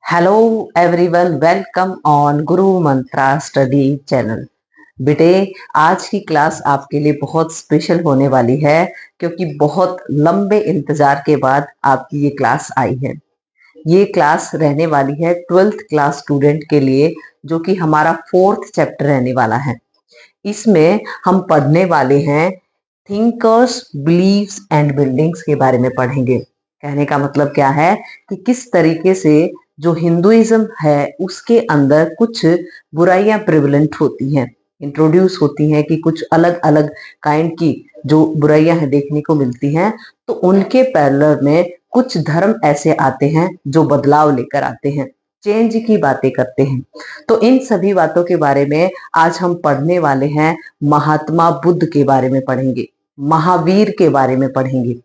Hello everyone, welcome on Guru Mantra study channel. बेटे, आज की क्लास आपके लिए बहुत स्पेशल होने वाली है क्योंकि बहुत लंबे इंतजार के बाद आपकी ये क्लास आई है। ये क्लास रहने वाली है 12th क्लास स्टूडेंट के लिए, जो कि हमारा 4th चैप्टर रहने वाला है। इसमें हम पढ़ने वाले हैं थिंकर्स, बिलीव्स एंड बिल्डिंग्स के बारे में पढ़ेंगे। कहने का मतलब क्या है कि किस तरीके से जो हिंदुइज्म है उसके अंदर कुछ बुराइयां प्रिवलेंट होती हैं, इंट्रोड्यूस होती हैं, कि कुछ अलग अलग काइंड की जो बुराइयां हैं देखने को मिलती हैं। तो उनके पैरेलल में कुछ धर्म ऐसे आते हैं जो बदलाव लेकर आते हैं, चेंज की बातें करते हैं। तो इन सभी बातों के बारे में आज हम पढ़ने वाले हैं। महात्मा बुद्ध के बारे में पढ़ेंगे, महावीर के बारे में पढ़ेंगे,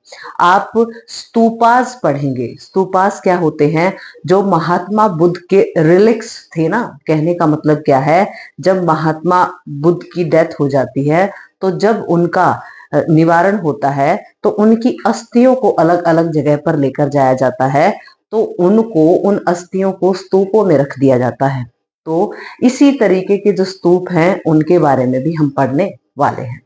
आप स्तूपास पढ़ेंगे। स्तूपास क्या होते हैं? जो महात्मा बुद्ध के रिलिक्स थे ना। कहने का मतलब क्या है, जब महात्मा बुद्ध की डेथ हो जाती है तो जब उनका निवारण होता है तो उनकी अस्थियों को अलग अलग जगह पर लेकर जाया जाता है। तो उनको, उन अस्थियों को स्तूपों में रख दिया जाता है। तो इसी तरीके के जो स्तूप हैं उनके बारे में भी हम पढ़ने वाले हैं।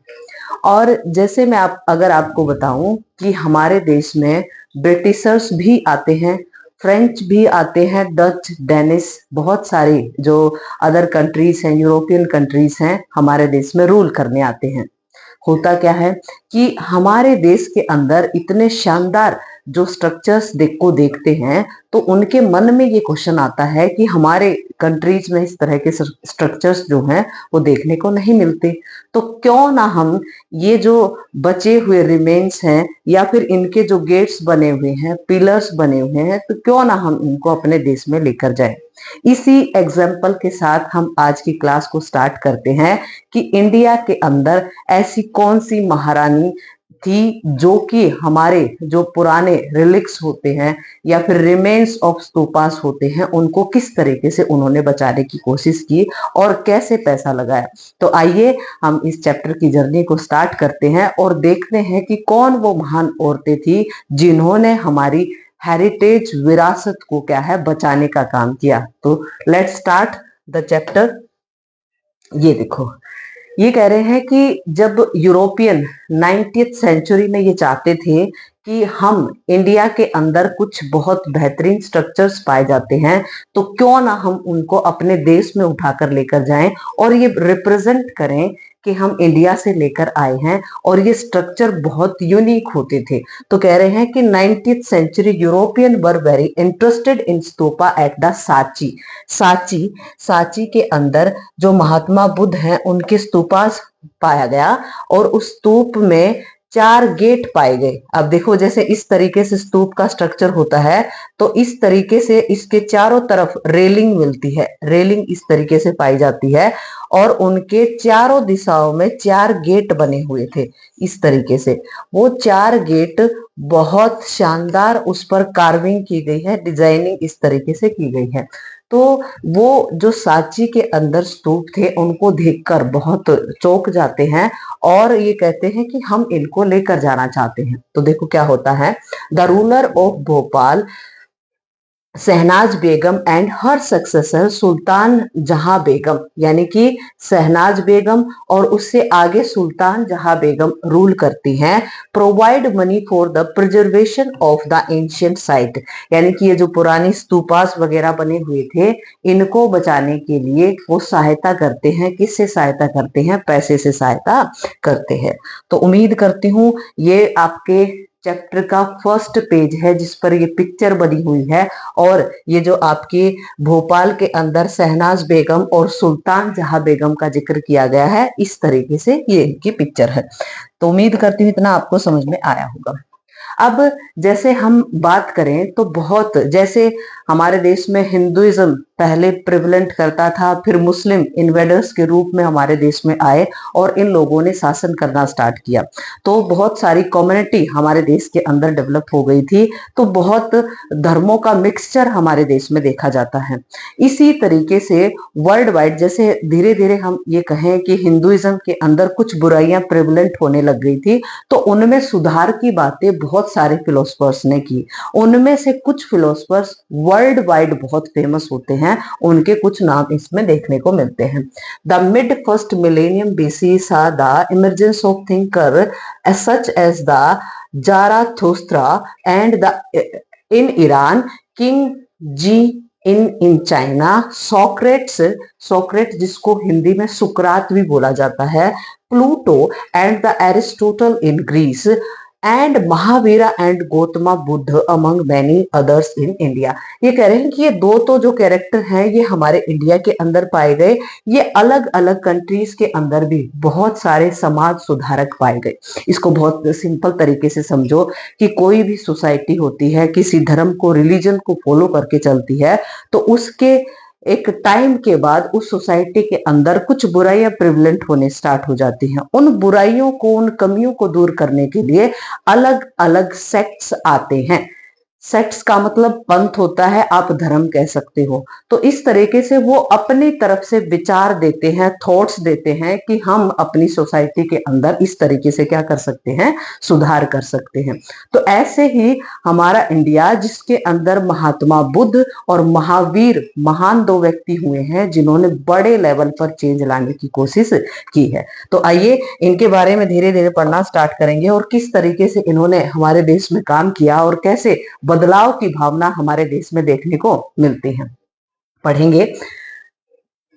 और जैसे मैं अगर आपको बताऊं कि हमारे देश में ब्रिटिशर्स भी आते हैं, फ्रेंच भी आते हैं, डच, डेनिश, बहुत सारी जो अदर कंट्रीज हैं, यूरोपियन कंट्रीज हैं, हमारे देश में रूल करने आते हैं। होता क्या है कि हमारे देश के अंदर इतने शानदार जो स्ट्रक्चर्स को देखते हैं तो उनके मन में ये क्वेश्चन आता है कि हमारे कंट्रीज में इस तरह के स्ट्रक्चर्स जो हैं वो देखने को नहीं मिलते। तो क्यों ना हम ये जो बचे हुए रिमेन्स हैं या फिर इनके जो गेट्स बने हुए हैं, पिलर्स बने हुए हैं, तो क्यों ना हम इनको अपने देश में लेकर जाएं। इसी एग्जाम्पल के साथ हम आज की क्लास को स्टार्ट करते हैं कि इंडिया के अंदर ऐसी कौन सी महारानी थी जो कि हमारे जो पुराने रिलिक्स होते हैं या फिर रिमेन्स ऑफ स्तूपास होते हैं उनको किस तरीके से उन्होंने बचाने की कोशिश की और कैसे पैसा लगाया। तो आइए हम इस चैप्टर की जर्नी को स्टार्ट करते हैं और देखते हैं कि कौन वो महान औरतें थी जिन्होंने हमारी हेरिटेज, विरासत को क्या है बचाने का काम किया। तो लेट्स स्टार्ट द चैप्टर। ये देखो, ये कह रहे हैं कि जब यूरोपियन 90th सेंचुरी में ये चाहते थे कि हम इंडिया के अंदर कुछ बहुत बेहतरीन स्ट्रक्चर्स पाए जाते हैं तो क्यों ना हम उनको अपने देश में उठाकर लेकर जाएं और ये रिप्रेजेंट करें कि हम इंडिया से लेकर आए हैं और ये स्ट्रक्चर बहुत यूनिक होते थे। तो कह रहे हैं कि 90th century European were very interested in stupa at the Sanchi. Sanchi Sanchi के अंदर जो महात्मा बुद्ध हैं उनके स्तूपास पाया गया और उस स्तूप में 4 गेट पाए गए। अब देखो, जैसे इस तरीके से स्तूप का स्ट्रक्चर होता है तो इस तरीके से इसके चारों तरफ रेलिंग मिलती है, रेलिंग इस तरीके से पाई जाती है और उनके चारों दिशाओं में 4 गेट बने हुए थे। इस तरीके से वो 4 गेट बहुत शानदार, उस पर कार्विंग की गई है, डिजाइनिंग इस तरीके से की गई है। तो वो जो सांची के अंदर स्तूप थे उनको देखकर बहुत चौंक जाते हैं और ये कहते हैं कि हम इनको लेकर जाना चाहते हैं। तो देखो क्या होता है। The ruler of Bhopal Shahnaz Begum and her successor Sultan Jahan Begum, यानी कि शहनाज बेगम और उससे आगे सुल्तान जहां बेगम रूल करती हैं, provide money for the preservation of the ancient site. यानी कि ये जो पुरानी स्तूपास वगैरह बने हुए थे इनको बचाने के लिए वो सहायता करते हैं। किससे सहायता करते हैं? पैसे से सहायता करते हैं। तो उम्मीद करती हूँ ये आपके चैप्टर का फर्स्ट पेज है जिस पर ये पिक्चर बनी हुई है और ये जो आपके भोपाल के अंदर शहनाज बेगम और सुल्तान जहां बेगम का जिक्र किया गया है, इस तरीके से ये इनकी पिक्चर है। तो उम्मीद करती हूँ इतना आपको समझ में आया होगा। अब जैसे हम बात करें तो बहुत, जैसे हमारे देश में हिंदुइज्म पहले प्रिवलेंट करता था, फिर मुस्लिम इन्वेडर्स के रूप में हमारे देश में आए और इन लोगों ने शासन करना स्टार्ट किया। तो बहुत सारी कम्युनिटी हमारे देश के अंदर डेवलप हो गई थी, तो बहुत धर्मों का मिक्सचर हमारे देश में देखा जाता है। इसी तरीके से वर्ल्ड वाइड जैसे धीरे धीरे हम ये कहें कि हिंदुइज्म के अंदर कुछ बुराइयां प्रिवलेंट होने लग गई थी, तो उनमें सुधार की बातें बहुत सारे फिलोसफर्स ने की। उनमें से कुछ फिलोसफर्स वर्ल्ड वाइड बहुत फेमस होते हैं, उनके कुछ नाम इसमें देखने को मिलते हैं। The mid first millennium BC saw the emergence of thinker such as the Zarathustra and the in Iran, King Zi in China, Socrates जिसको हिंदी में सुकरात भी बोला जाता है, Plato and the Aristotle in Greece, and Mahavira and Gautama Buddha among many others in India. ये कह रहे हैं कि ये दो तो जो कैरेक्टर हैं ये हमारे इंडिया के अंदर पाए गए, ये अलग अलग कंट्रीज के अंदर भी बहुत सारे समाज सुधारक पाए गए। इसको बहुत सिंपल तरीके से समझो कि कोई भी सोसाइटी होती है, किसी धर्म को, रिलीजन को फॉलो करके चलती है, तो उसके एक टाइम के बाद उस सोसाइटी के अंदर कुछ बुराइयां प्रिवलेंट होने स्टार्ट हो जाती हैं। उन बुराइयों को, उन कमियों को दूर करने के लिए अलग अलग सेक्ट्स आते हैं। सेक्ट्स का मतलब पंथ होता है, आप धर्म कह सकते हो। तो इस तरीके से वो अपनी तरफ से विचार देते हैं, थॉट्स देते हैं कि हम अपनी सोसाइटी के अंदर इस तरीके से क्या कर सकते हैं, सुधार कर सकते हैं। तो ऐसे ही हमारा इंडिया, जिसके अंदर महात्मा बुद्ध और महावीर महान दो व्यक्ति हुए हैं जिन्होंने बड़े लेवल पर चेंज लाने की कोशिश की है। तो आइए इनके बारे में धीरे धीरे पढ़ना स्टार्ट करेंगे और किस तरीके से इन्होंने हमारे देश में काम किया और कैसे बदलाव की भावना हमारे देश में देखने को मिलती है। पढ़ेंगे।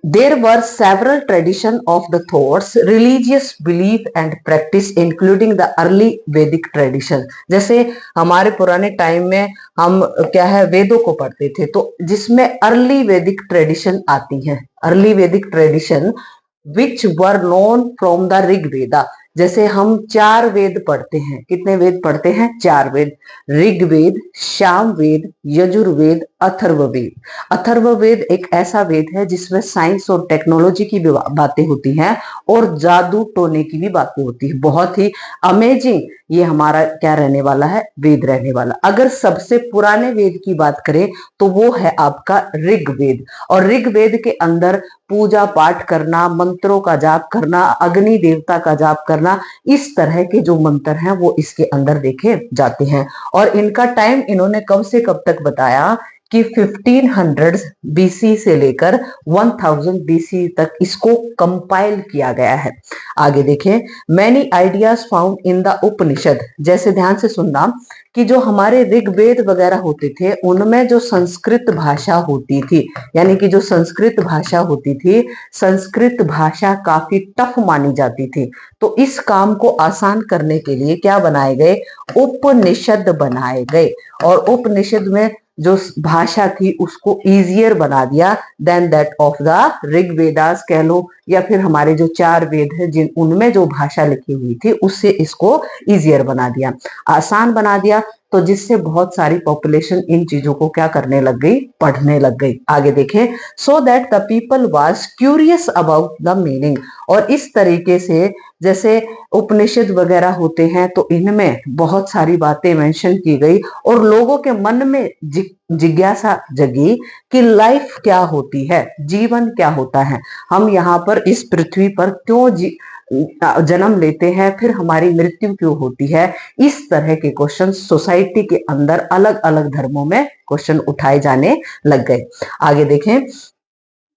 There were several traditions of the thoughts, religious belief and practice, including the early Vedic tradition। जैसे हमारे पुराने टाइम में हम क्या है, वेदों को पढ़ते थे, तो जिसमें अर्ली वैदिक ट्रेडिशन आती है। अर्ली वैदिक tradition which were known from the Rigveda. जैसे हम 4 वेद पढ़ते हैं, कितने वेद पढ़ते हैं, 4 वेद, ऋग्वेद, सामवेद, यजुर्वेद, अथर्ववेद। अथर्ववेद एक ऐसा वेद है जिसमें साइंस और टेक्नोलॉजी की भी बातें होती हैं और जादू टोने की भी बातें होती है। बहुत ही अमेजिंग ये हमारा क्या रहने वाला है, वेद रहने वाला। अगर सबसे पुराने वेद की बात करें तो वो है आपका ऋग्वेद, और ऋग्वेद के अंदर पूजा पाठ करना, मंत्रों का जाप करना, अग्नि देवता का जाप करना, इस तरह के जो मंत्र हैं वो इसके अंदर देखे जाते हैं। और इनका टाइम इन्होंने कब से कब तक बताया कि 1500 बीसी से लेकर 1000 बीसी तक इसको कंपाइल किया गया है। आगे देखें। Many ideas found in the Upanishad. जैसे ध्यान से सुनना कि जो हमारे ऋग्वेद वगैरह होते थे उनमें जो संस्कृत भाषा होती थी, यानी कि जो संस्कृत भाषा होती थी, संस्कृत भाषा काफी टफ मानी जाती थी। तो इस काम को आसान करने के लिए क्या बनाए गए, उपनिषद बनाए गए। और उपनिषद में जो भाषा थी उसको इजियर बना दिया then that of the Rigvedas कह लो, या फिर हमारे जो 4 वेद है जिन उनमें जो भाषा लिखी हुई थी उससे इसको इजियर बना दिया, आसान बना दिया। तो जिससे बहुत सारी पॉपुलेशन इन चीजों को क्या करने लग गई, पढ़ने लग गई। आगे देखें। So that the people was curious about the meaning. और इस तरीके से जैसे उपनिषद वगैरह होते हैं तो इनमें बहुत सारी बातें मेंशन की गई और लोगों के मन में जिज्ञासा जगी कि लाइफ क्या होती है, जीवन क्या होता है, हम यहाँ पर इस पृथ्वी पर क्यों जन्म लेते हैं, फिर हमारी मृत्यु क्यों होती है। इस तरह के क्वेश्चन सोसाइटी के अंदर अलग अलग धर्मों में क्वेश्चन उठाए जाने लग गए। आगे देखें।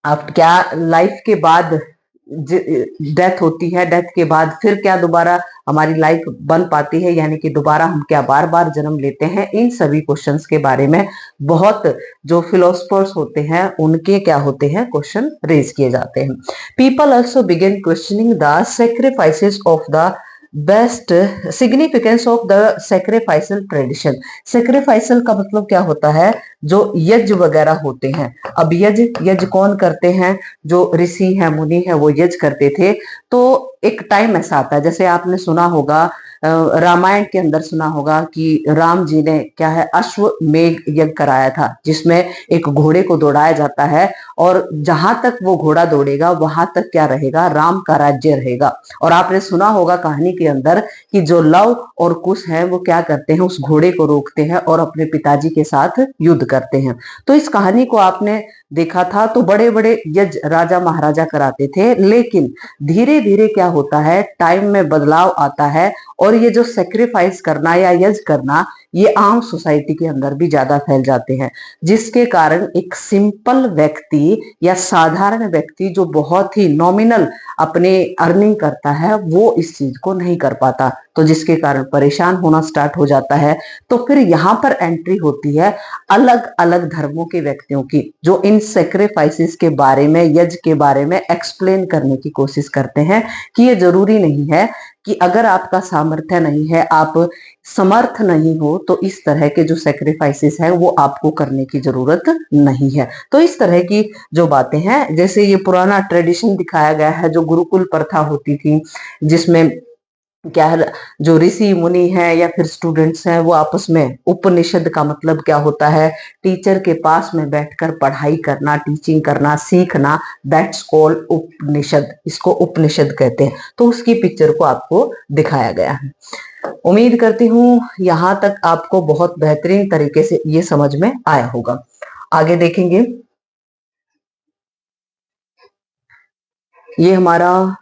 अब क्या लाइफ के बाद डेथ होती है, डेथ के बाद फिर क्या दोबारा हमारी लाइफ बन पाती है, यानी कि दोबारा हम क्या बार बार जन्म लेते हैं। इन सभी क्वेश्चंस के बारे में बहुत जो फिलोसफर्स होते हैं उनके क्या होते हैं, क्वेश्चन रेज किए जाते हैं। People also begin questioning the sacrifices of the best significance of the sacrificial tradition. Sacrificial का मतलब क्या होता है, जो यज्ञ वगैरह होते हैं। अब यज्ञ कौन करते हैं, जो ऋषि हैं, मुनि हैं, वो यज्ञ करते थे। तो एक टाइम ऐसा आता है, जैसे आपने सुना होगा रामायण के अंदर सुना होगा कि राम जी ने क्या है अश्वमेध यज्ञ कराया था, जिसमें एक घोड़े को दौड़ाया जाता है और जहां तक वो घोड़ा दौड़ेगा वहां तक क्या रहेगा, राम का राज्य रहेगा। और आपने सुना होगा कहानी के अंदर कि जो लव और कुश है वो क्या करते हैं, उस घोड़े को रोकते हैं और अपने पिताजी के साथ युद्ध करते हैं। तो इस कहानी को आपने देखा था तो बड़े बड़े यज्ञ राजा महाराजा कराते थे, लेकिन धीरे धीरे क्या होता है, टाइम में बदलाव आता है और ये जो सेक्रीफाइस करना या यज्ञ करना ये आम सोसाइटी के अंदर भी ज्यादा फैल जाते हैं, जिसके कारण एक सिंपल व्यक्ति या साधारण व्यक्ति जो बहुत ही नॉमिनल अपने अर्निंग करता है वो इस चीज को नहीं कर पाता, तो जिसके कारण परेशान होना स्टार्ट हो जाता है। तो फिर यहाँ पर एंट्री होती है अलग अलग धर्मों के व्यक्तियों की, जो इन सेक्रीफाइसेस के बारे में, यज्ञ के बारे में एक्सप्लेन करने की कोशिश करते हैं कि ये जरूरी नहीं है कि अगर आपका सामर्थ्य नहीं है, आप समर्थ नहीं हो, तो इस तरह के जो सेक्रीफाइसेस है वो आपको करने की जरूरत नहीं है। तो इस तरह की जो बातें हैं, जैसे ये पुराना ट्रेडिशन दिखाया गया है, जो गुरुकुल प्रथा होती थी, जिसमें क्या है, जो ऋषि मुनि है या फिर स्टूडेंट्स हैं वो आपस में, उपनिषद का मतलब क्या होता है, टीचर के पास में बैठकर पढ़ाई करना, टीचिंग करना, सीखना, दैट्स कॉल्ड उपनिषद, इसको उपनिषद कहते हैं। तो उसकी पिक्चर को आपको दिखाया गया है। उम्मीद करती हूँ यहाँ तक आपको बहुत बेहतरीन तरीके से ये समझ में आया होगा। आगे देखेंगे, ये हमारा,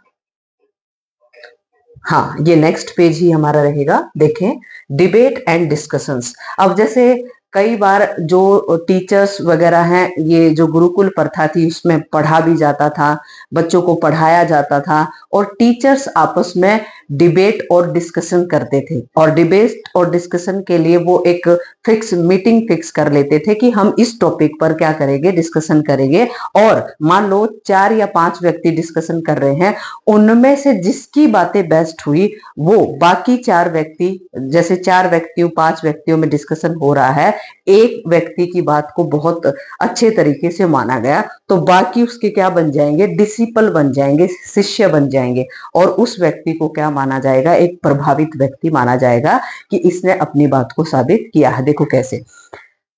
हाँ ये नेक्स्ट पेज ही हमारा रहेगा। देखें, डिबेट एंड डिस्कशंस। अब जैसे कई बार जो टीचर्स वगैरह हैं, ये जो गुरुकुल प्रथा थी उसमें पढ़ा भी जाता था, बच्चों को पढ़ाया जाता था और टीचर्स आपस में डिबेट और डिस्कशन करते थे, और डिबेट और डिस्कशन के लिए वो एक फिक्स मीटिंग फिक्स कर लेते थे कि हम इस टॉपिक पर क्या करेंगे, डिस्कशन करेंगे। और मान लो 4 या 5 व्यक्ति डिस्कशन कर रहे हैं, उनमें से जिसकी बातें बेस्ट हुई वो बाकी 4 व्यक्ति, जैसे 4 व्यक्तियों 5 व्यक्तियों में डिस्कशन हो रहा है, एक व्यक्ति की बात को बहुत अच्छे तरीके से माना गया, तो बाकी उसके क्या बन जाएंगे, डिसिपल बन जाएंगे, शिष्य बन जाएंगे, और उस व्यक्ति को क्या माना जाएगा, एक प्रभावित व्यक्ति माना जाएगा कि इसने अपनी बात को साबित किया है। देखो कैसे,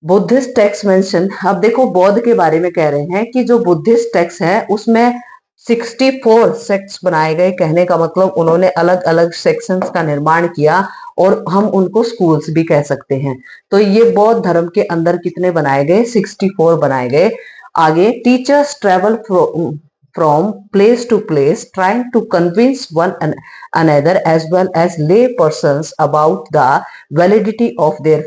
बुद्धिस्ट टेक्स्ट मेंशन, अब देखो बौद्ध के बारे में कह रहे हैं कि जो बुद्धिस्ट टेक्स्ट है उसमें 64 सेक्ट्स बनाए गए। कहने का मतलब उन्होंने अलग अलग सेक्शंस का निर्माण किया और हम उनको स्कूल्स भी कह सकते हैं। तो ये बौद्ध धर्म के अंदर कितने बनाए गए, 64 बनाए गए। आगे, teachers travel from place to place trying to convince one another as well as lay persons about the validity of their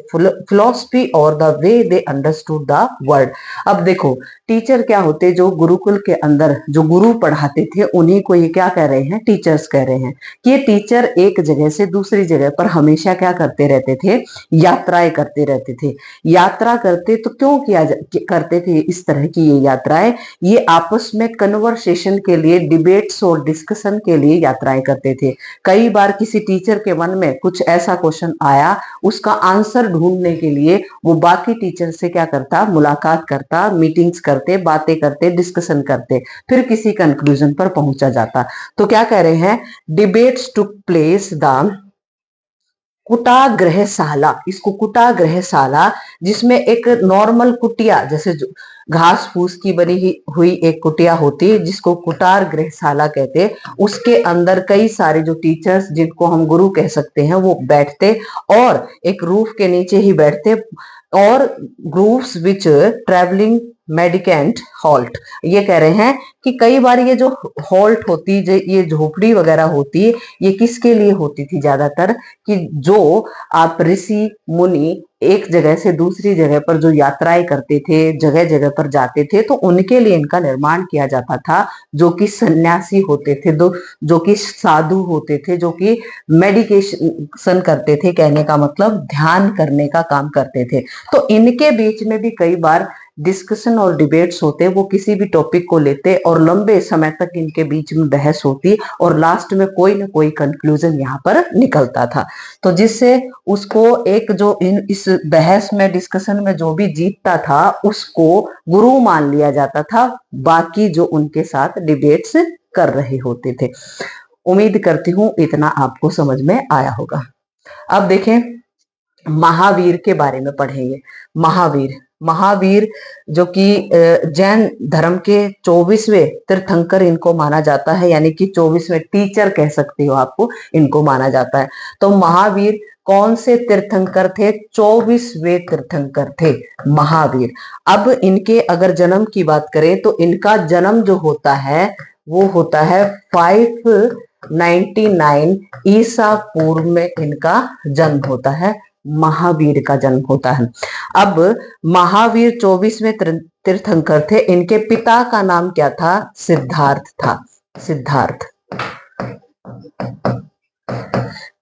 philosophy or the way they understood the world। अब देखो, टीचर क्या होते, जो गुरुकुल के अंदर जो गुरु पढ़ाते थे उन्हीं को ये क्या कह रहे हैं, टीचर्स कह रहे हैं कि ये टीचर एक जगह से दूसरी जगह पर हमेशा क्या करते रहते थे, यात्राएं करते रहते थे। यात्रा करते तो क्यों करते थे इस तरह की ये यात्राएं, ये आपस में कन्वर्सेशन के लिए, डिबेट्स और डिस्कशन के लिए यात्राएं करते थे। कई बार किसी टीचर के मन में कुछ ऐसा क्वेश्चन आया, उसका आंसर ढूंढने के लिए वो बाकी टीचर से क्या करता, मुलाकात करता, मीटिंग्स करते, बातें करते, डिस्कशन करते, फिर किसी कंक्लूजन पर पहुंचा जाता। तो क्या कह रहे हैं, डिबेट्स टुक प्लेस द कुटाग्रहशाला, इसको कुटाग्रहशाला, जिसमें एक नॉर्मल कुटिया, जैसे घास फूस की बनी हुई एक कुटिया होती है जिसको कुटार गृहशाला कहते, उसके अंदर कई सारे जो टीचर्स, जिनको हम गुरु कह सकते हैं, वो बैठते और एक रूफ के नीचे ही बैठते, और ग्रुप्स विच ट्रेवलिंग मेडिकेंट हॉल्ट। ये कह रहे हैं कि कई बार ये जो हॉल्ट होती, ये झोपड़ी वगैरह होती, ये किसके लिए होती थी, ज्यादातर कि जो आप ऋषि मुनि एक जगह से दूसरी जगह पर जो यात्राएं करते थे, जगह जगह पर जाते थे, तो उनके लिए इनका निर्माण किया जाता था, जो कि सन्यासी होते थे, जो कि साधु होते थे, जो कि मेडिकेशन करते थे, कहने का मतलब ध्यान करने का काम करते थे। तो इनके बीच में भी कई बार डिस्कशन और डिबेट्स होते, वो किसी भी टॉपिक को लेते और लंबे समय तक इनके बीच में बहस होती और लास्ट में कोई ना कोई कंक्लूजन यहाँ पर निकलता था। तो जिससे उसको एक जो इस बहस में, डिस्कशन में जो भी जीतता था उसको गुरु मान लिया जाता था, बाकी जो उनके साथ डिबेट्स कर रहे होते थे। उम्मीद करती हूँ इतना आपको समझ में आया होगा। अब देखें, महावीर के बारे में पढ़ेंगे। महावीर महावीर जो कि जैन धर्म के 24वें तीर्थंकर इनको माना जाता है, यानी कि 24वें टीचर कह सकते हो आपको, इनको माना जाता है। तो महावीर कौन से तीर्थंकर थे? 24वें तीर्थंकर थे महावीर। अब इनके अगर जन्म की बात करें तो इनका जन्म जो होता है वो होता है 599 ईसा पूर्व में इनका जन्म होता है, महावीर का जन्म होता है। अब महावीर 24वें तीर्थंकर थे। इनके पिता का नाम क्या था? सिद्धार्थ था, सिद्धार्थ।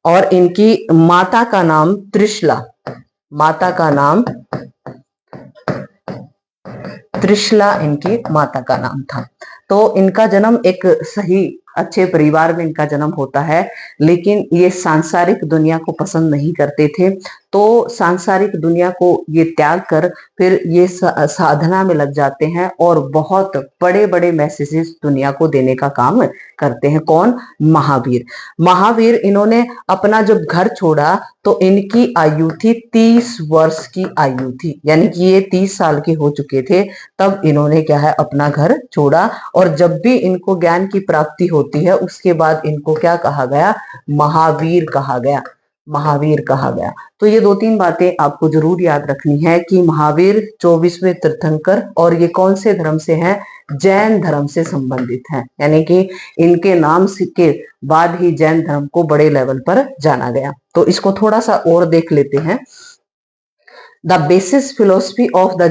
और इनकी माता का नाम त्रिशला, माता का नाम त्रिशला इनकी माता का नाम था। तो इनका जन्म एक सही अच्छे परिवार में इनका जन्म होता है, लेकिन ये सांसारिक दुनिया को पसंद नहीं करते थे। तो सांसारिक दुनिया को ये त्याग कर फिर ये साधना में लग जाते हैं और बहुत बड़े बड़े मैसेजेस दुनिया को देने का काम करते हैं। कौन? महावीर। महावीर इन्होंने अपना जब घर छोड़ा तो इनकी आयु थी 30 वर्ष की आयु थी, यानी कि ये 30 साल के हो चुके थे तब इन्होंने क्या है अपना घर छोड़ा। और जब भी इनको ज्ञान की प्राप्ति होती है उसके बाद इनको क्या कहा गया? महावीर कहा गया, महावीर कहा गया। तो ये 2-3 बातें आपको जरूर याद रखनी है कि महावीर 24वें तीर्थंकर और ये कौन से धर्म से हैं? जैन धर्म से संबंधित हैं, यानी कि इनके नाम के बाद ही जैन धर्म को बड़े लेवल पर जाना गया। तो इसको थोड़ा सा और देख लेते हैं। The basis philosophy of the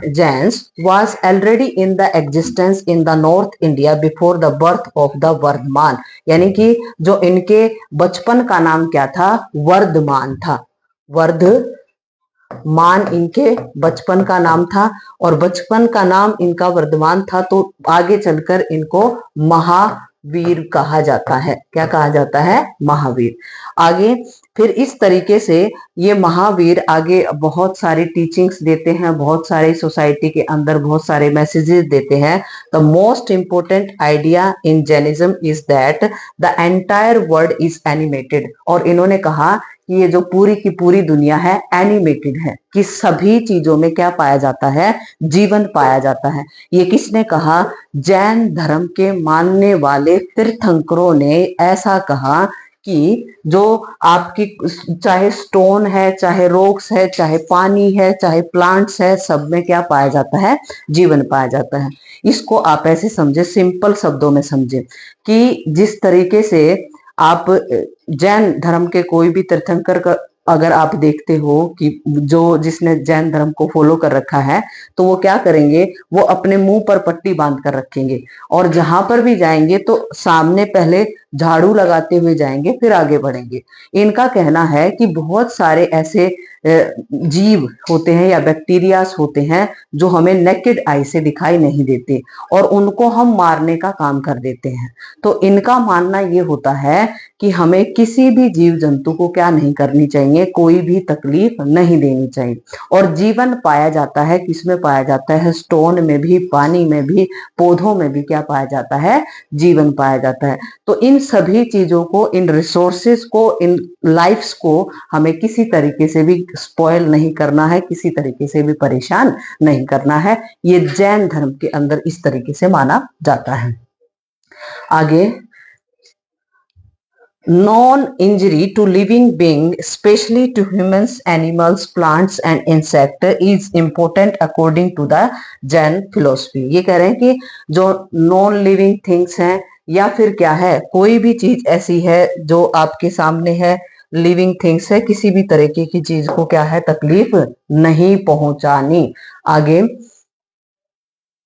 Jains was already in the existence in the North India before the birth of the Varthaman, यानी कि जो इनके बचपन का नाम क्या था? वर्धमान था, वर्धमान इनके बचपन का नाम था। और बचपन का नाम इनका वर्धमान था तो आगे चलकर इनको महावीर कहा जाता है। क्या कहा जाता है? महावीर। आगे फिर इस तरीके से ये महावीर आगे बहुत सारी टीचिंग्स देते हैं, बहुत सारे सोसाइटी के अंदर बहुत सारे मैसेजेस देते हैं। The most important idea in Jainism is that the entire world is animated. और इन्होंने कहा कि ये जो पूरी की पूरी दुनिया है एनिमेटेड है, कि सभी चीजों में क्या पाया जाता है? जीवन पाया जाता है। ये किसने कहा? जैन धर्म के मानने वाले तीर्थंकरों ने ऐसा कहा कि जो आपकी चाहे स्टोन है, चाहे रॉक्स है, चाहे पानी है, चाहे प्लांट्स है, सब में क्या पाया जाता है? जीवन पाया जाता है। इसको आप ऐसे समझे, सिंपल शब्दों में समझे कि जिस तरीके से आप जैन धर्म के कोई भी तीर्थंकर का अगर आप देखते हो कि जो जिसने जैन धर्म को फॉलो कर रखा है तो वो क्या करेंगे? वो अपने मुंह पर पट्टी बांध कर रखेंगे और जहां पर भी जाएंगे तो सामने पहले झाड़ू लगाते हुए जाएंगे फिर आगे बढ़ेंगे। इनका कहना है कि बहुत सारे ऐसे जीव होते हैं या बैक्टीरियाज होते हैं जो हमें नेकेड आई से दिखाई नहीं देते और उनको हम मारने का काम कर देते हैं। तो इनका मानना ये होता है कि हमें किसी भी जीव जंतु को क्या नहीं करनी चाहिए? कोई भी तकलीफ नहीं देनी चाहिए। और जीवन पाया जाता है किसमें पाया जाता है? स्टोन में भी, पानी में भी, पौधों में भी क्या पाया जाता है? जीवन पाया जाता है। तो इन सभी चीजों को, इन रिसोर्सेस को, इन लाइफ्स को हमें किसी तरीके से भी स्पॉइल नहीं करना है, किसी तरीके से भी परेशान नहीं करना है। ये जैन धर्म के अंदर इस तरीके से माना जाता है। आगे, non-injury to living being, especially to humans, animals, plants and insects is important according to the Jain philosophy। ये कह रहे हैं कि जो नॉन लिविंग थिंग्स हैं या फिर क्या है, कोई भी चीज ऐसी है जो आपके सामने है, लिविंग थिंग्स है, किसी भी तरीके की चीज को क्या है? तकलीफ नहीं पहुंचानी। आगे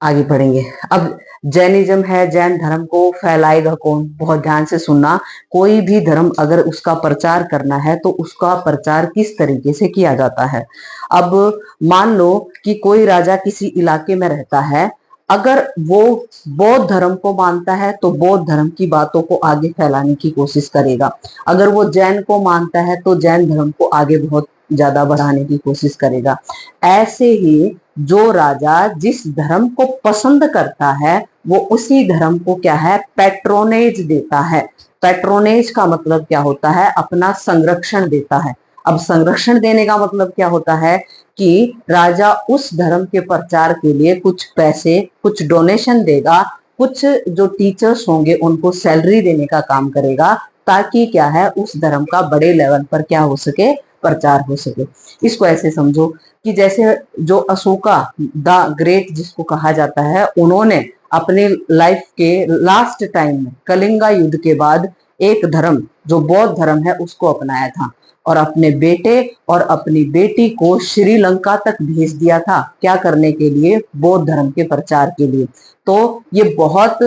आगे बढ़ेंगे। अब जैनिज्म है, जैन धर्म को फैलाएगा कौन? बहुत ध्यान से सुनना। कोई भी धर्म अगर उसका प्रचार करना है तो उसका प्रचार किस तरीके से किया जाता है? अब मान लो कि कोई राजा किसी इलाके में रहता है, अगर वो बौद्ध धर्म को मानता है तो बौद्ध धर्म की बातों को आगे फैलाने की कोशिश करेगा। अगर वो जैन को मानता है तो जैन धर्म को आगे बहुत ज्यादा बढ़ाने की कोशिश करेगा। ऐसे ही जो राजा जिस धर्म को पसंद करता है वो उसी धर्म को क्या है? पैट्रोनेज देता है। पैट्रोनेज का मतलब क्या होता है, अपना संरक्षण देता है। अब संरक्षण देने का मतलब क्या होता है कि राजा उस धर्म के प्रचार के लिए कुछ पैसे, कुछ डोनेशन देगा, कुछ जो टीचर्स होंगे उनको सैलरी देने का काम करेगा, ताकि क्या है उस धर्म का बड़े लेवल पर क्या हो सके, प्रचार हो सके। इसको ऐसे समझो कि जैसे जो अशोका द ग्रेट जिसको कहा जाता है, उन्होंने अपने लाइफ के लास्ट टाइम में कलिंगा युद्ध के बाद एक धर्म जो बौद्ध धर्म है उसको अपनाया था, और अपने बेटे और अपनी बेटी को श्रीलंका तक भेज दिया था। क्या करने के लिए, बौद्ध धर्म के प्रचार के लिए। तो ये बहुत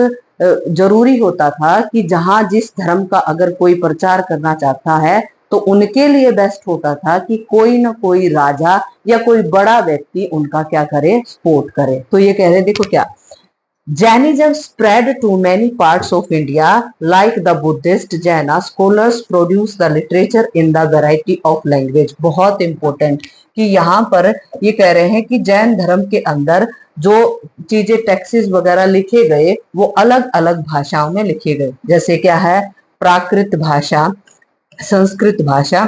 जरूरी होता था कि जहां जिस धर्म का अगर कोई प्रचार करना चाहता है तो उनके लिए बेस्ट होता था कि कोई ना कोई राजा या कोई बड़ा व्यक्ति उनका क्या करे, सपोर्ट करे। तो ये कह रहे देखो क्या, Jainism spread to many parts of India. Like the Buddhist, Jaina scholars produce the literature in the variety of language. बहुत important कि यहाँ पर ये कह रहे हैं कि जैन धर्म के अंदर जो चीजें टेक्सेस वगैरह लिखे गए वो अलग अलग भाषाओं में लिखे गए। जैसे क्या है, प्राकृत भाषा, संस्कृत भाषा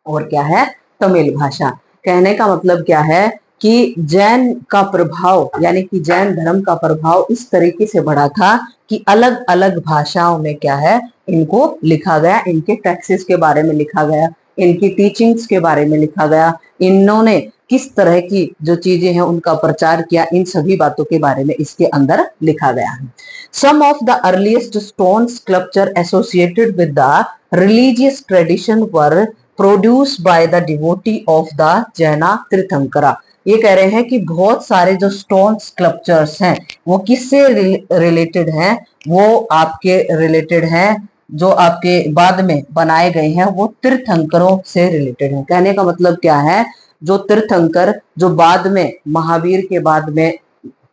और क्या है, तमिल भाषा। कहने का मतलब क्या है कि जैन का प्रभाव यानी कि जैन धर्म का प्रभाव इस तरीके से बढ़ा था कि अलग अलग भाषाओं में क्या है, इनको लिखा गया, इनके टेक्सेस के बारे में लिखा गया, इनकी टीचिंग्स के बारे में लिखा गया, इन्होंने किस तरह की जो चीजें हैं उनका प्रचार किया, इन सभी बातों के बारे में इसके अंदर लिखा गया है। Some of the earliest stone sculpture associated with the religious tradition were produced by the devotee of the Jaina Tirthankara। ये कह रहे हैं कि बहुत सारे जो स्टोन स्कल्पचर्स हैं वो किससे रिलेटेड हैं, वो आपके रिलेटेड हैं, जो आपके बाद में बनाए गए हैं वो तीर्थंकरों से रिलेटेड हैं। कहने का मतलब क्या है, जो तीर्थंकर जो बाद में महावीर के बाद में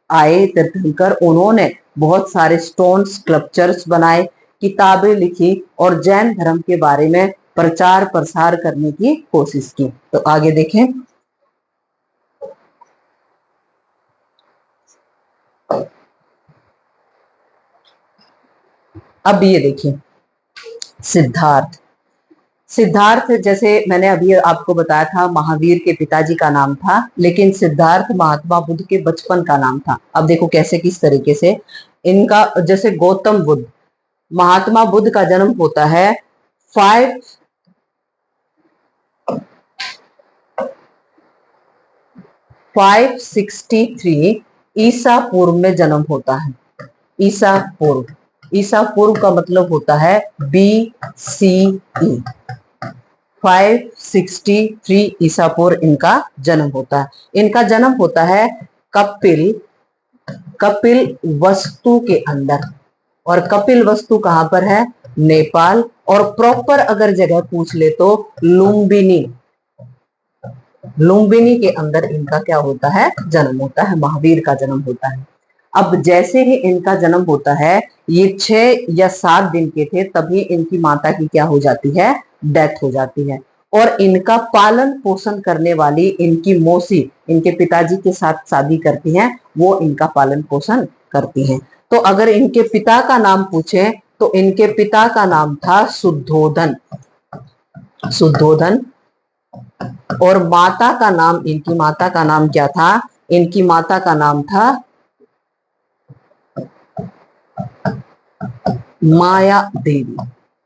आए तीर्थंकर, उन्होंने बहुत सारे स्टोन स्कल्पचर्स बनाए, किताबें लिखी और जैन धर्म के बारे में प्रचार प्रसार करने की कोशिश की। तो आगे देखें, अब ये देखिए सिद्धार्थ। सिद्धार्थ जैसे मैंने अभी आपको बताया था महावीर के पिताजी का नाम था, लेकिन सिद्धार्थ महात्मा बुद्ध के बचपन का नाम था। अब देखो कैसे, किस तरीके से इनका, जैसे गौतम बुद्ध, महात्मा बुद्ध का जन्म होता है 563 ईसा पूर्व में जन्म होता है। ईसा पूर्व, ईसा पूर्व का मतलब होता है BCE। 563 ईसा पूर्व इनका जन्म होता है। इनका जन्म होता है कपिल वस्तु के अंदर, और कपिल वस्तु कहां पर है, नेपाल। और प्रॉपर अगर जगह पूछ ले तो लुम्बिनी के अंदर इनका क्या होता है, जन्म होता है, महावीर का जन्म होता है। अब जैसे ही इनका जन्म होता है, ये 6 या 7 दिन के थे, तभी इनकी माता की क्या हो जाती है, डेथ हो जाती है। और इनका पालन पोषण करने वाली इनकी मौसी इनके पिताजी के साथ शादी करती हैं, वो इनका पालन पोषण करती हैं। तो अगर इनके पिता का नाम पूछे तो इनके पिता का नाम था शुद्धोधन, और माता का नाम, इनकी माता का नाम क्या था, इनकी माता का नाम था माया देवी,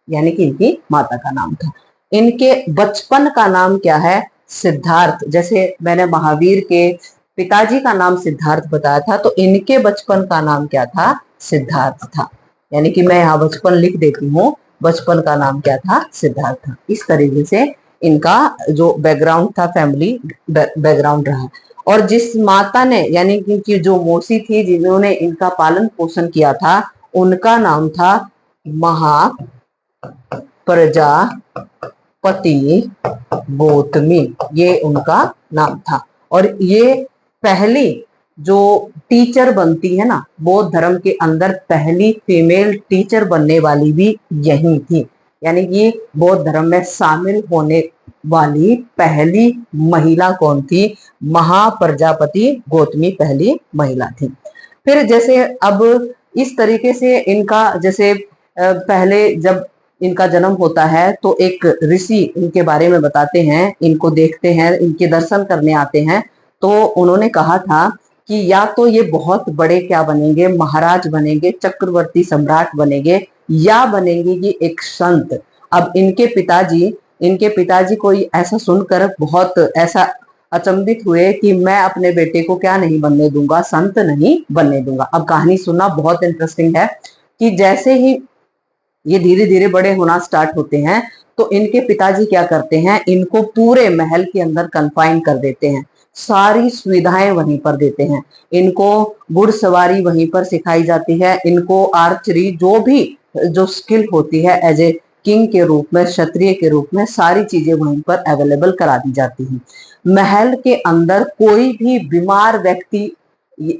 यानी कि इनकी माता का नाम था। इनके बचपन का नाम क्या है, सिद्धार्थ। जैसे मैंने महावीर के पिताजी का नाम सिद्धार्थ बताया था, तो इनके बचपन का नाम क्या था, सिद्धार्थ था। यानी कि मैं यहाँ बचपन लिख देती हूँ, बचपन का नाम क्या था, सिद्धार्थ था। इस तरीके से इनका जो बैकग्राउंड था, फैमिली बैकग्राउंड रहा। और जिस माता ने, यानी कि जो मौसी थी जिन्होंने इनका पालन पोषण किया था, उनका नाम था महाप्रजापति गौतमी, ये उनका नाम था। और ये पहली जो टीचर बनती है ना, बौद्ध धर्म के अंदर पहली फीमेल टीचर बनने वाली भी यही थी। यानी कि बौद्ध धर्म में शामिल होने वाली पहली महिला कौन थी, महाप्रजापति गौतमी पहली महिला थी। फिर जैसे अब इस तरीके से इनका, जैसे पहले जब इनका जन्म होता है तो एक ऋषि इनके बारे में बताते हैं, इनको देखते हैं, इनके दर्शन करने आते हैं। तो उन्होंने कहा था कि या तो ये बहुत बड़े क्या बनेंगे, महाराज बनेंगे, चक्रवर्ती सम्राट बनेंगे, या बनेंगे ये एक संत। अब इनके पिताजी को ऐसा सुनकर बहुत ऐसा अचंभित हुए कि मैं अपने बेटे को क्या नहीं बनने दूंगा, संत नहीं बनने दूंगा। अब कहानी सुनना बहुत इंटरेस्टिंग है कि जैसे ही ये धीरे धीरे बड़े होना स्टार्ट होते हैं तो इनके पिताजी क्या करते हैं, इनको पूरे महल के अंदर कन्फाइन कर देते हैं, सारी सुविधाएं वहीं पर देते हैं, इनको घुड़सवारी वहीं पर सिखाई जाती है, इनको आर्चरी जो स्किल होती है एज ए किंग के रूप में, क्षत्रिय के रूप में, सारी चीजें वहीं पर अवेलेबल करा दी जाती हैं। महल के अंदर कोई भी बीमार व्यक्ति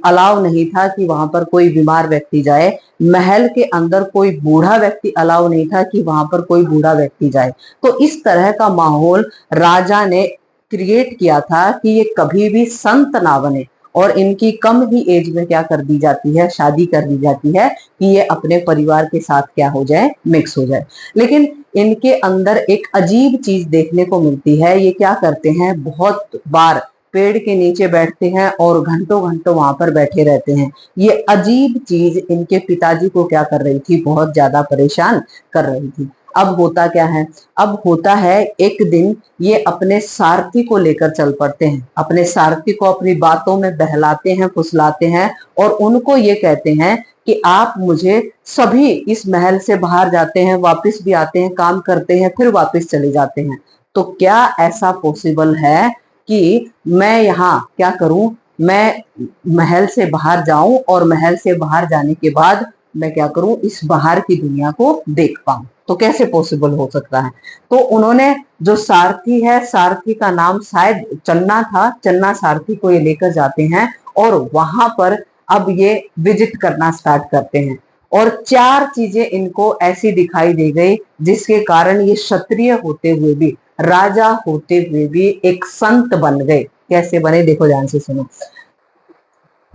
अलाउ नहीं था कि वहां पर कोई बीमार व्यक्ति जाए। महल के अंदर कोई बूढ़ा व्यक्ति अलाउ नहीं था कि वहां पर कोई बूढ़ा व्यक्ति जाए। तो इस तरह का माहौल राजा ने क्रिएट किया था कि ये कभी भी संत ना बने और इनकी कम ही एज में क्या कर दी जाती है, शादी कर दी जाती है कि ये अपने परिवार के साथ क्या हो जाए, मिक्स हो जाए। लेकिन इनके अंदर एक अजीब चीज देखने को मिलती है। ये क्या करते हैं, बहुत बार पेड़ के नीचे बैठते हैं और घंटों घंटों वहां पर बैठे रहते हैं। ये अजीब चीज इनके पिताजी को क्या कर रही थी, बहुत ज्यादा परेशान कर रही थी। अब होता क्या है, अब होता है एक दिन ये अपने सारथी को लेकर चल पड़ते हैं, अपने सारथी को अपनी बातों में बहलाते हैं, फुसलाते हैं और उनको ये कहते हैं कि आप मुझे, सभी इस महल से बाहर जाते हैं, वापस भी आते हैं, काम करते हैं, फिर वापस चले जाते हैं। तो क्या ऐसा पॉसिबल है कि मैं यहाँ क्या करूं, मैं महल से बाहर जाऊं और महल से बाहर जाने के बाद मैं क्या करूं, इस बाहर की दुनिया को देख पाऊं? तो कैसे पॉसिबल हो सकता है? तो उन्होंने, जो सारथी है, सारथी का नाम शायद चन्ना था, चन्ना सारथी को ये लेकर जाते हैं और वहां पर अब ये विजिट करना स्टार्ट करते हैं और 4 चीजें इनको ऐसी दिखाई दे गई जिसके कारण ये क्षत्रिय होते हुए भी, राजा होते हुए भी एक संत बन गए। कैसे बने, देखो ध्यान से सुनो।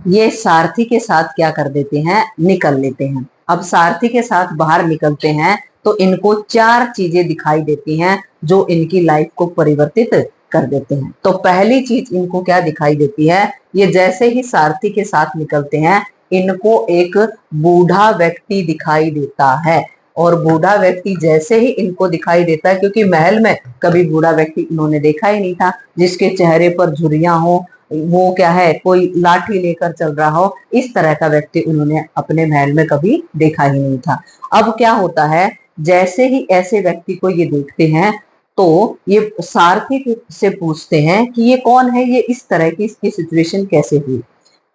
ये सारथी के साथ क्या कर देते हैं, निकल लेते हैं। अब सारथी के साथ बाहर निकलते हैं तो इनको 4 चीजें दिखाई देती हैं जो इनकी लाइफ को परिवर्तित कर देते हैं। तो पहली चीज इनको क्या दिखाई देती है, ये जैसे ही सारथी के साथ निकलते हैं इनको एक बूढ़ा व्यक्ति दिखाई देता है। और बूढ़ा व्यक्ति जैसे ही इनको दिखाई देता है, क्योंकि महल में कभी बूढ़ा व्यक्ति इन्होंने देखा ही नहीं था जिसके चेहरे पर झुर्रियां हो, वो क्या है, कोई लाठी लेकर चल रहा हो, इस तरह का व्यक्ति उन्होंने अपने महल में कभी देखा ही नहीं था। अब क्या होता है, जैसे ही ऐसे व्यक्ति को ये देखते हैं तो ये सारथी से पूछते हैं कि ये कौन है, ये इस तरह की इसकी सिचुएशन कैसे हुई।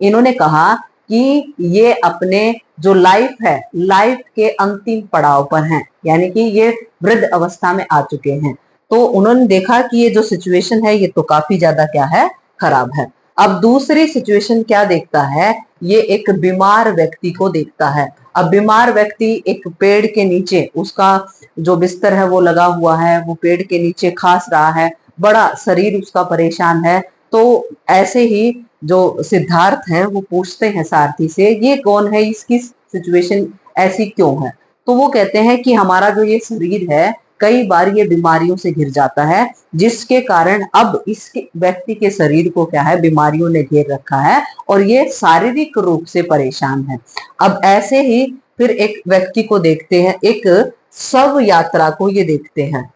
इन्होंने कहा कि ये अपने जो लाइफ है, लाइफ के अंतिम पड़ाव पर हैं, यानी कि ये वृद्ध अवस्था में आ चुके हैं। तो उन्होंने देखा कि ये जो सिचुएशन है ये तो काफी ज्यादा क्या है, खराब है। अब दूसरी सिचुएशन क्या देखता है, ये एक बीमार व्यक्ति को देखता है। अब बीमार व्यक्ति एक पेड़ के नीचे, उसका जो बिस्तर है वो लगा हुआ है, वो पेड़ के नीचे खास रहा है, बड़ा शरीर उसका परेशान है। तो ऐसे ही जो सिद्धार्थ हैं वो पूछते हैं सारथी से, ये कौन है, इसकी सिचुएशन ऐसी क्यों है? तो वो कहते हैं कि हमारा जो ये शरीर है कई बार ये बीमारियों से घिर जाता है, जिसके कारण अब इस व्यक्ति के शरीर को क्या है, बीमारियों ने घेर रखा है और ये शारीरिक रूप से परेशान है। अब ऐसे ही फिर एक व्यक्ति को देखते हैं, एक शव यात्रा को ये देखते हैं।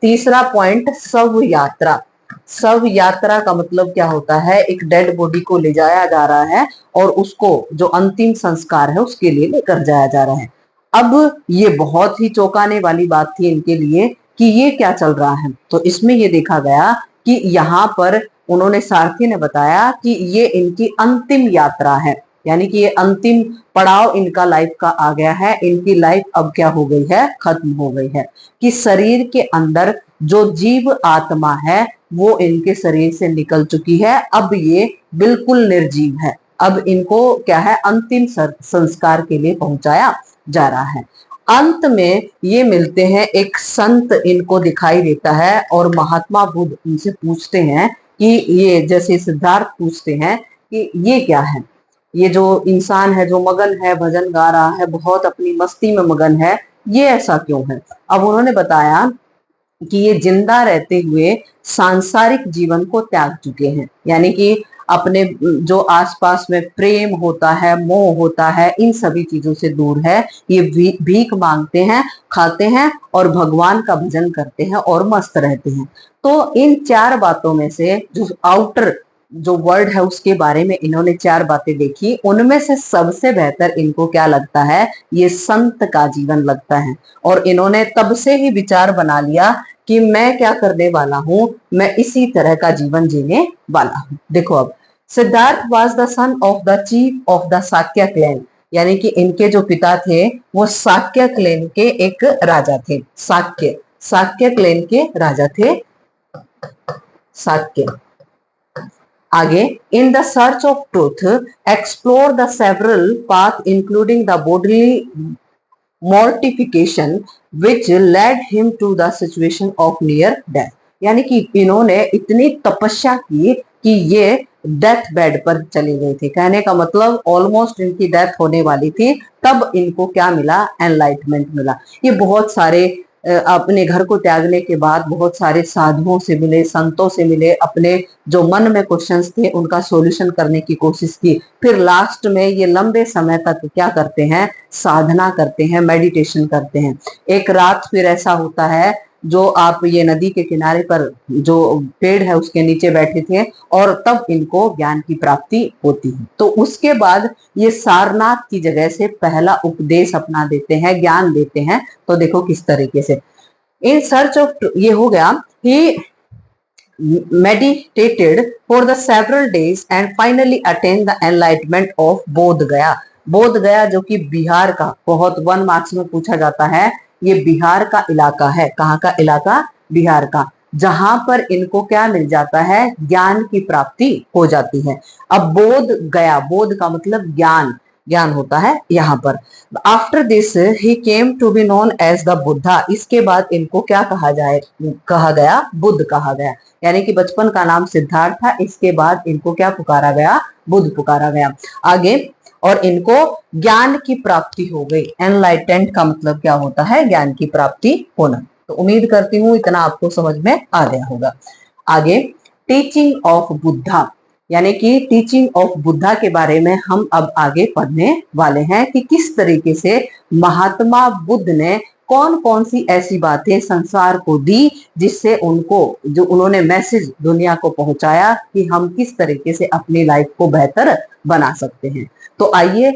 तीसरा पॉइंट, शव यात्रा। शव यात्रा का मतलब क्या होता है, एक डेड बॉडी को ले जाया जा रहा है और उसको जो अंतिम संस्कार है उसके लिए लेकर जाया जा रहा है। अब ये बहुत ही चौंकाने वाली बात थी इनके लिए कि ये क्या चल रहा है। तो इसमें ये देखा गया कि यहाँ पर उन्होंने, सारथी ने बताया कि ये इनकी अंतिम यात्रा है, यानी कि ये अंतिम पड़ाव इनका लाइफ का आ गया है। इनकी लाइफ अब क्या हो गई है, खत्म हो गई है, कि शरीर के अंदर जो जीव आत्मा है वो इनके शरीर से निकल चुकी है। अब ये बिल्कुल निर्जीव है। अब इनको क्या है, अंतिम संस्कार के लिए पहुंचाया जा रहा है। अंत में ये मिलते हैं, एक संत इनको दिखाई देता है और महात्मा बुद्ध उनसे पूछते हैं कि ये, जैसे सिद्धार्थ पूछते हैं कि ये क्या है, ये जो इंसान है जो मगन है, भजन गा रहा है, बहुत अपनी मस्ती में मगन है, ये ऐसा क्यों है? अब उन्होंने बताया कि ये जिंदा रहते हुए सांसारिक जीवन को त्याग चुके हैं, यानी कि अपने जो आसपास में प्रेम होता है, मोह होता है, इन सभी चीजों से दूर है। ये भीख मांगते हैं, खाते हैं और भगवान का भजन करते हैं और मस्त रहते हैं। तो इन चार बातों में से जो आउटर जो वर्ड है उसके बारे में इन्होंने चार बातें देखी, उनमें से सबसे बेहतर इनको क्या लगता है? ये संत का जीवन लगता है। और इन्होंने तब से ही विचार बना लिया कि मैं क्या करने वाला हूं, मैं इसी तरह का जीवन जीने वाला हूं। देखो अब, Siddharth was the son of the chief of the Shakya clan, यानी कि इनके जो पिता थे वो साक्य क्लैन के एक राजा थे। साक्य साक्य क्लैन के राजा थे, साक्य। आगे, in the search of truth explore the several path including the bodily mortification which led him to the situation of near death, यानी कि इन्होंने इतनी तपस्या की कि ये डेथ बेड पर चले गए थे। कहने का मतलब ऑलमोस्ट इनकी डेथ होने वाली थी, तब इनको क्या मिला? एनलाइटमेंट मिला। ये बहुत सारे अपने घर को त्यागने के बाद बहुत सारे साधुओं से मिले, संतों से मिले, अपने जो मन में क्वेश्चंस थे उनका सॉल्यूशन करने की कोशिश की। फिर लास्ट में ये लंबे समय तक क्या करते हैं? साधना करते हैं, मेडिटेशन करते हैं। एक रात फिर ऐसा होता है, जो आप ये नदी के किनारे पर जो पेड़ है उसके नीचे बैठे थे और तब इनको ज्ञान की प्राप्ति होती है। तो उसके बाद ये सारनाथ की जगह से पहला उपदेश अपना देते हैं, ज्ञान देते हैं। तो देखो किस तरीके से, इन सर्च ऑफ, ये हो गया, ही meditated for the several days and finally attained the enlightenment of बोध गया। बोध गया जो कि बिहार का, बहुत 1 मार्क्स में पूछा जाता है, ये बिहार का इलाका है। कहाँ का इलाका? बिहार का, जहां पर इनको क्या मिल जाता है? ज्ञान की प्राप्ति हो जाती है। अब बोध गया, बोध का मतलब ज्ञान, ज्ञान होता है यहाँ पर। After this he came to be known as the Buddha, इसके बाद इनको क्या कहा जाए? कहा गया, बुद्ध कहा गया। यानी कि बचपन का नाम सिद्धार्थ था, इसके बाद इनको क्या पुकारा गया? बुद्ध पुकारा गया। आगे, और इनको ज्ञान की प्राप्ति हो गई। एनलाइटेंड का मतलब क्या होता है? ज्ञान की प्राप्ति होना। तो उम्मीद करती हूँ इतना आपको समझ में आ गया होगा। आगे, टीचिंग ऑफ बुद्धा, यानी कि टीचिंग ऑफ बुद्धा के बारे में हम अब आगे पढ़ने वाले हैं कि किस तरीके से महात्मा बुद्ध ने कौन कौन सी ऐसी बातें संसार को दी जिससे उनको, जो उन्होंने मैसेज दुनिया को पहुंचाया कि हम किस तरीके से अपनी लाइफ को बेहतर बना सकते हैं। तो आइए